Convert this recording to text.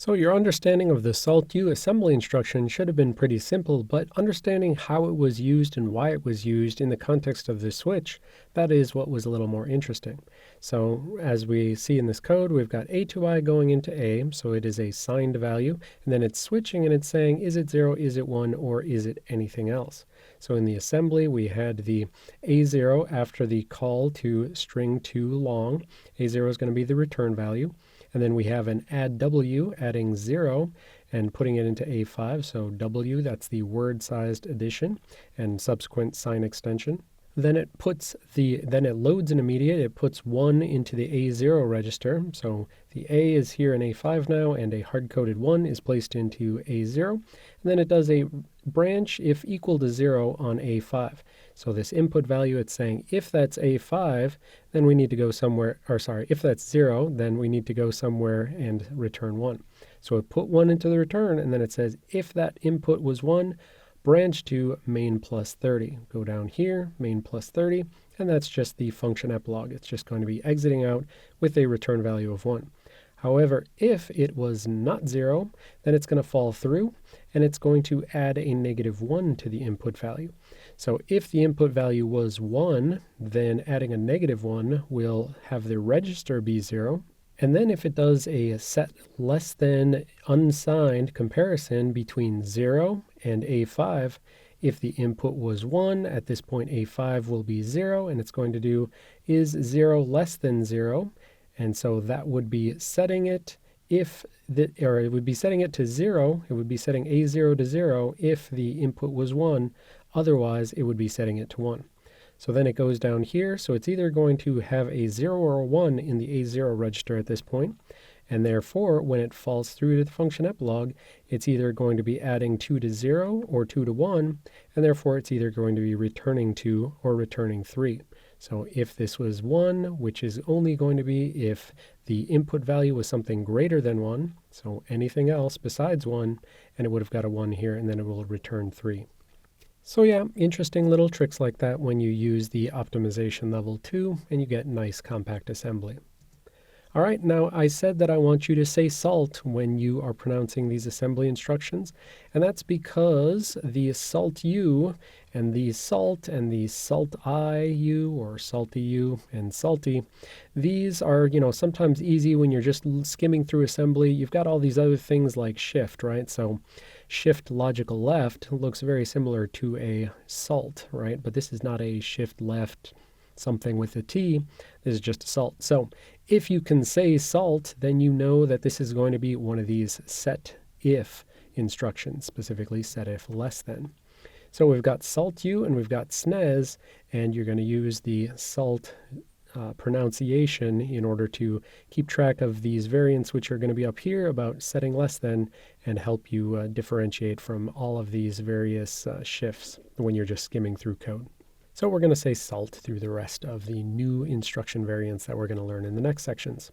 So your understanding of the SALT-U assembly instruction should have been pretty simple, but understanding how it was used and why it was used in the context of the switch, that is what was a little more interesting. So as we see in this code, we've got A to I going into A, so it is a signed value, and then it's switching and it's saying, is it 0, is it 1, or is it anything else? So in the assembly, we had the A0 after the call to string to long. A0 is going to be the return value. And then we have an add W adding 0 and putting it into A5. So W, that's the word-sized addition and subsequent sign extension. Then it loads an immediate. It puts 1 into the A0 register. So the A is here in A5 now, and a hard-coded 1 is placed into A0. And then it does a branch if equal to 0 on A5. So this input value, it's saying if that's A5, then we need to go somewhere, or sorry, if that's 0, then we need to go somewhere and return 1. So it put 1 into the return, and then it says if that input was 1, branch to main plus 30. Go down here, main plus 30, and that's just the function epilogue. It's just going to be exiting out with a return value of 1. However, if it was not 0, then it's going to fall through, and it's going to add a negative 1 to the input value. So if the input value was 1, then adding a negative 1 will have the register be 0. And then if it does a set less than unsigned comparison between 0 and A5, if the input was 1, at this point A5 will be 0, and it's going to do is 0 less than 0. And so that would be setting it it would be setting it to 0. It would be setting A0 to 0 if the input was 1. Otherwise, it would be setting it to 1. So then it goes down here. So it's either going to have a 0 or a 1 in the A0 register at this point. And therefore, when it falls through to the function epilogue, it's either going to be adding 2 to 0 or 2 to 1. And therefore, it's either going to be returning 2 or returning 3. So if this was 1, which is only going to be if the input value was something greater than 1, so anything else besides 1, and it would have got a 1 here, and then it will return 3. So yeah, interesting little tricks like that when you use the optimization level 2, and you get nice compact assembly. All right, now I said that I want you to say SALT when you are pronouncing these assembly instructions, and that's because the SALT-U and the SALT and the SALT-I-U or SALT-EU and SALT-I, these are, sometimes easy when you're just skimming through assembly. You've got all these other things like shift, right? So shift logical left looks very similar to a SALT, right? But this is not a shift left something with a T. This is just a SALT. So if you can say SALT, then you know that this is going to be one of these set if instructions, specifically set if less than. So we've got SALT-U and we've got SNES, and you're going to use the SALT pronunciation in order to keep track of these variants, which are going to be up here about setting less than, and help you differentiate from all of these various shifts when you're just skimming through code. So we're going to say SALT through the rest of the new instruction variants that we're going to learn in the next sections.